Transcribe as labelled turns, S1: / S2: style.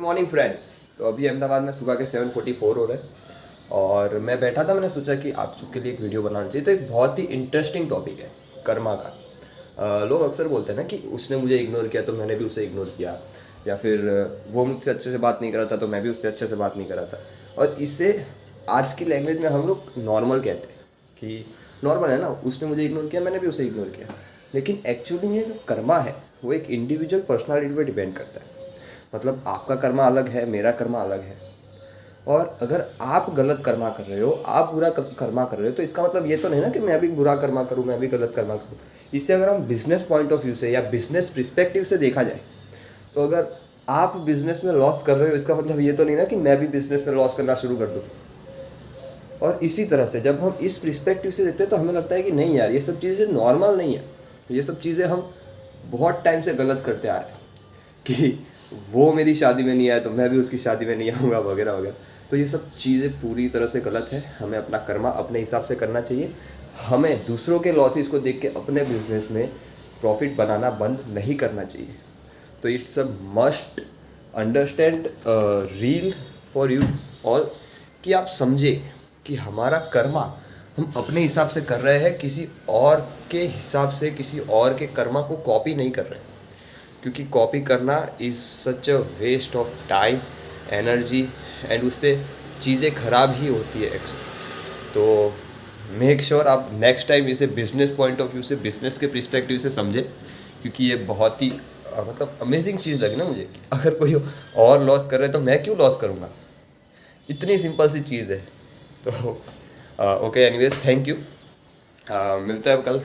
S1: Good morning friends. तो अभी अहमदाबाद में सुबह के 7:44 हो रहे हैं और मैं बैठा था। मैंने सोचा कि आप सबके लिए एक वीडियो बनाना चाहिए। तो एक बहुत ही इंटरेस्टिंग टॉपिक है कर्मा का। लोग अक्सर बोलते हैं ना कि उसने मुझे इग्नोर किया तो मैंने भी उसे इग्नोर किया, या फिर वो मुझसे अच्छे से बात नहीं कर रहा था तो मैं भी उससे अच्छे से बात नहीं कर रहा था। और इसे आज की लैंग्वेज में हम लोग नॉर्मल कहते हैं कि नॉर्मल है ना, उसने मुझे इग्नोर किया मैंने भी उसे इग्नोर किया। लेकिन एक्चुअली में जो कर्मा है वो एक इंडिविजुअल पर्सनालिटी पर डिपेंड करता है। मतलब आपका कर्मा अलग है, मेरा कर्मा अलग है। और अगर आप गलत कर्मा कर रहे हो, आप बुरा कर्मा कर रहे हो, तो इसका मतलब ये तो नहीं ना कि मैं भी बुरा कर्मा करूँ, मैं भी गलत कर्मा करूँ। इससे अगर हम बिजनेस पॉइंट ऑफ व्यू से या बिजनेस पर्सपेक्टिव से देखा जाए, तो अगर आप बिजनेस में लॉस कर रहे हो, इसका मतलब ये तो नहीं ना कि मैं भी बिजनेस में लॉस करना शुरू कर दूँ। और इसी तरह से जब हम इस पर्सपेक्टिव से देखते हैं तो हमें लगता है कि नहीं यार, ये सब चीज़ें नॉर्मल नहीं है। ये सब चीज़ें हम बहुत टाइम से गलत करते आ रहे हैं कि वो मेरी शादी में नहीं आया तो मैं भी उसकी शादी में नहीं आऊँगा, वगैरह वगैरह। तो ये सब चीज़ें पूरी तरह से गलत है। हमें अपना कर्मा अपने हिसाब से करना चाहिए। हमें दूसरों के लॉसेस को देख के अपने बिजनेस में प्रॉफिट बनाना बंद नहीं करना चाहिए। तो it's a must understand reel for you all कि आप समझे कि हमारा कर्मा हम अपने हिसाब से कर रहे हैं, किसी और के हिसाब से, किसी और के कर्मा को कॉपी नहीं कर रहे। क्योंकि कॉपी करना is such a waste of time, energy, and उससे चीज़ें खराब ही होती है अक्सर। तो मेक श्योर आप नेक्स्ट टाइम इसे बिजनेस पॉइंट ऑफ व्यू से, बिजनेस के पर्सपेक्टिव से समझें। क्योंकि ये बहुत ही मतलब अमेजिंग चीज़ लगी ना मुझे। अगर कोई और लॉस कर रहा है तो मैं क्यों लॉस करूँगा। इतनी सिंपल सी चीज़ है। तो ओके, एनीवेज, थैंक यू। मिलते हैं कल